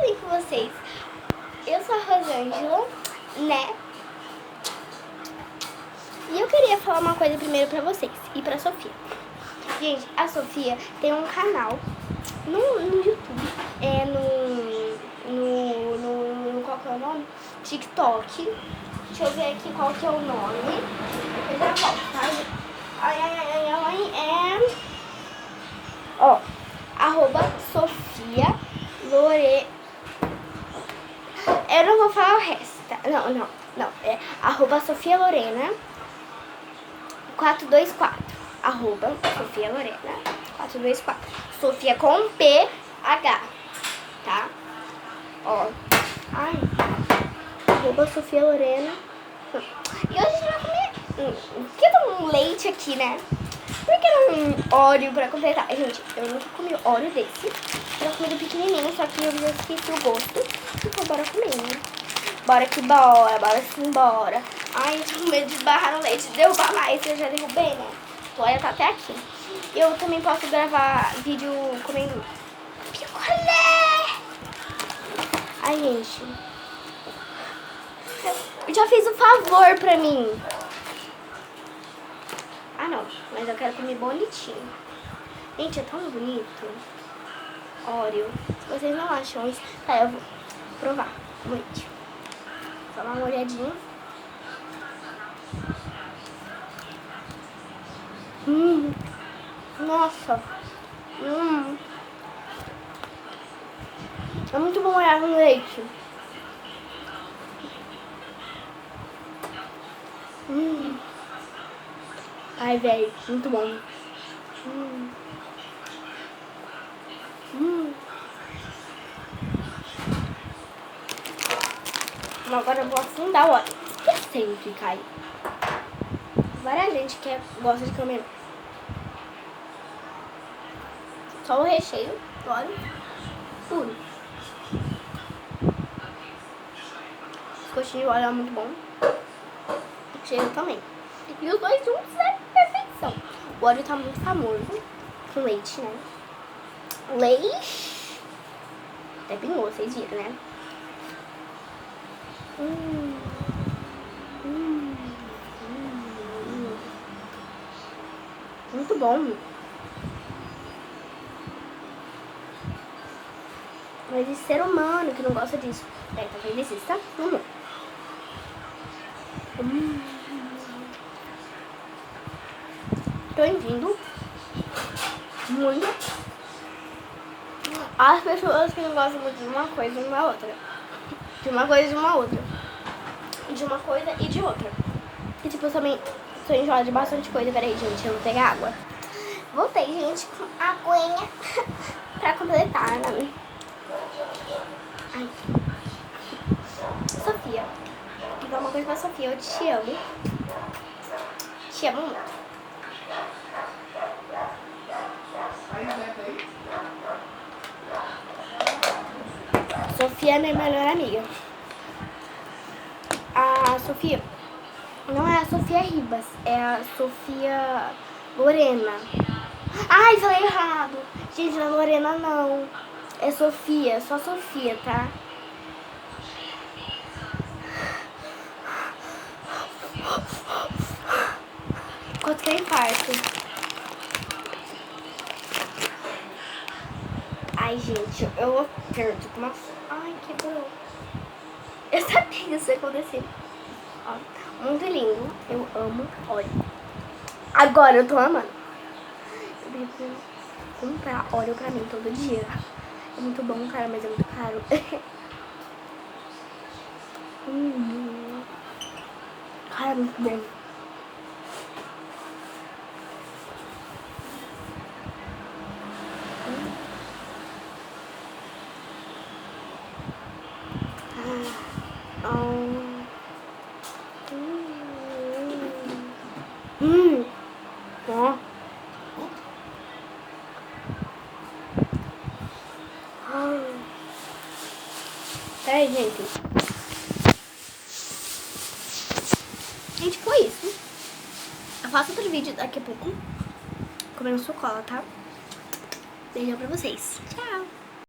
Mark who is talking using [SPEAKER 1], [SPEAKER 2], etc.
[SPEAKER 1] bem com vocês? Eu sou a Rosângela, né? E eu queria falar uma coisa primeiro pra vocês e pra Sofia. Gente, a Sofia tem um canal no YouTube, qual que é o nome? TikTok. Deixa eu ver aqui qual que é o nome. Eu já volto, tá? Ó, @Sofia Lore... Eu não vou falar o resto, tá? Não. É @Sofia Lorena 424. @Sofia Lorena 424. Sofia com PH, tá? Ó. Ai. @Sofia Lorena. E hoje a gente vai comer. Por que tem um leite aqui, né? Por que não Oreo pra completar? Gente, eu nunca comi Oreo desse. Eu comi do pequenininho, só que eu já esqueci o gosto. Então bora comer, né? Bora que bora, bora sim, bora. Ai, eu tô com medo de esbarrar no leite, derrubar mais, eu já derrubei, né? A toalha tá até aqui. Eu também posso gravar vídeo comendo picolé. Ai, gente. Já fez um favor pra mim. Ah, não. Mas eu quero comer bonitinho. Gente, é tão bonito. Oreo. Vocês não acham isso? Tá, eu vou provar. Muito. Só dar uma olhadinha. Nossa. É muito bom olhar no leite. Ai, velho, muito bom. Agora eu vou afundar o óleo. Que sempre cai. Várias gente que gosta de comer. Só o recheio, óleo puro. Os coxinhos de óleo é muito bom. O cheiro também. E os dois juntos é perfeição. O óleo tá muito famoso. Com leite, né? Leite. Até pingou, vocês viram, né? Muito bom. Mas de ser humano que não gosta disso. É, talvez exista. Tô indo muito. As pessoas que não gostam muito de uma coisa e de uma outra. De uma coisa e de uma outra. De uma coisa e de outra. E tipo, eu também sou enjoada de bastante coisa. Peraí, gente, eu vou pegar água. Voltei, gente, com aguinha pra completar, né? Ai. Sofia, vou falar uma coisa pra Sofia. Eu te amo. Te amo muito. Sofia é minha melhor amiga. A Sofia não é a Sofia Ribas, é a Sofia Lorena. Ai, falei errado. Gente, não é Lorena não. É Sofia, só Sofia, tá? Quanto que é infarto? Ai, gente, eu perco uma... Ai, quebrou. Eu sabia que isso ia acontecer. Ó, muito lindo. Eu amo óleo. Agora eu tô amando. Eu devo comprar óleo pra mim todo dia. É muito bom, cara, mas é muito caro. Cara, é muito bom. Ó. Peraí, gente. Gente, foi isso. Eu faço outro vídeo daqui a pouco comendo sucola, tá? Beijão pra vocês. Tchau.